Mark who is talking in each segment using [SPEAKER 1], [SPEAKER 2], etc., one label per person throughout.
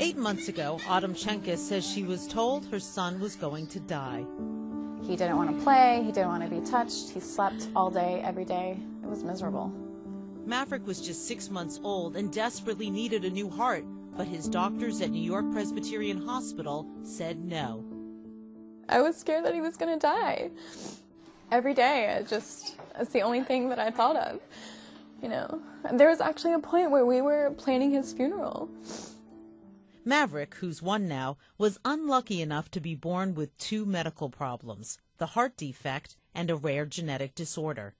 [SPEAKER 1] 8 months ago, Autumn Chenkus says she was told her son was going to die.
[SPEAKER 2] He didn't want to play, he didn't want to be touched, he slept all day, every day. It was miserable.
[SPEAKER 1] Maverick was just 6 months old and desperately needed a new heart, but his doctors at New York Presbyterian Hospital said no.
[SPEAKER 2] I was scared that he was going to die. Every day, it's the only thing that I thought of, you know. There was actually a point where we were planning his funeral.
[SPEAKER 1] Maverick, who's 1 now, was unlucky enough to be born with 2 medical problems, the heart defect and a rare genetic disorder.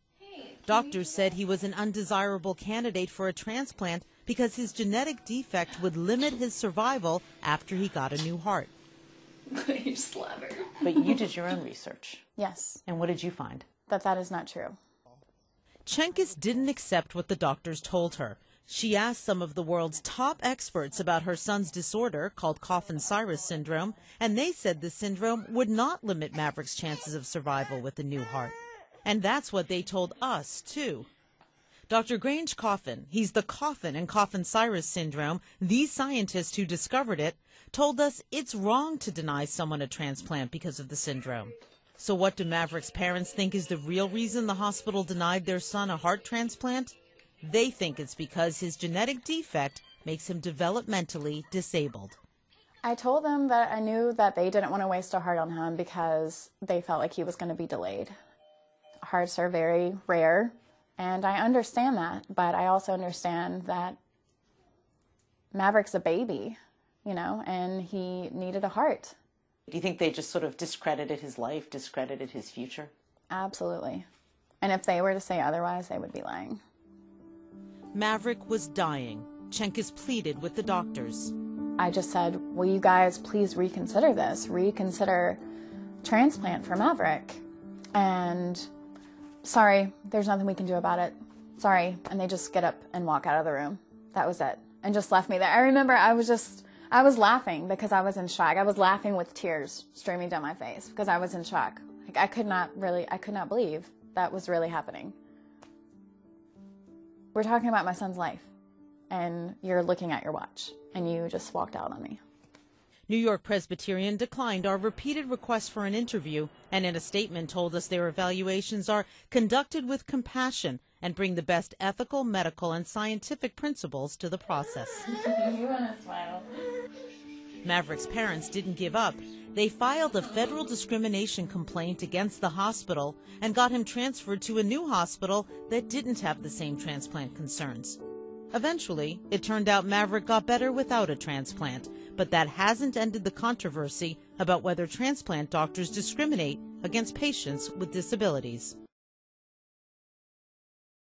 [SPEAKER 1] Doctors said he was an undesirable candidate for a transplant because his genetic defect would limit his survival after he got a new heart.
[SPEAKER 3] You slobber.
[SPEAKER 4] But you did your own research.
[SPEAKER 2] Yes.
[SPEAKER 4] And what did you find?
[SPEAKER 2] That is not true.
[SPEAKER 1] Chenkus didn't accept what the doctors told her. She asked some of the world's top experts about her son's disorder called Coffin-Siris Syndrome, and they said the syndrome would not limit Maverick's chances of survival with a new heart. And that's what they told us, too. Dr. Grange Coffin, he's the Coffin and Coffin-Siris Syndrome, the scientist who discovered it, told us it's wrong to deny someone a transplant because of the syndrome. So what do Maverick's parents think is the real reason the hospital denied their son a heart transplant? They think it's because his genetic defect makes him developmentally disabled.
[SPEAKER 2] I told them that I knew that they didn't want to waste a heart on him because they felt like he was going to be delayed. Hearts are very rare, and I understand that, but I also understand that Maverick's a baby, you know, and he needed a heart.
[SPEAKER 4] Do you think they just sort of discredited his life, discredited his future?
[SPEAKER 2] Absolutely. And if they were to say otherwise, they would be lying.
[SPEAKER 1] Maverick was dying. Chenkus pleaded with the doctors.
[SPEAKER 2] I just said, will you guys please reconsider this? Reconsider transplant for Maverick. And sorry, there's nothing we can do about it. Sorry. And they just get up and walk out of the room. That was it. And just left me there. I remember I was laughing because I was in shock. I was laughing with tears streaming down my face because I was in shock. Like I could not believe that was really happening. We're talking about my son's life, and you're looking at your watch, and you just walked out on me.
[SPEAKER 1] New York Presbyterian declined our repeated requests for an interview, and in a statement told us their evaluations are conducted with compassion and bring the best ethical, medical, and scientific principles to the process.
[SPEAKER 2] You want to smile.
[SPEAKER 1] Maverick's parents didn't give up. They filed a federal discrimination complaint against the hospital and got him transferred to a new hospital that didn't have the same transplant concerns. Eventually, it turned out Maverick got better without a transplant, but that hasn't ended the controversy about whether transplant doctors discriminate against patients with disabilities.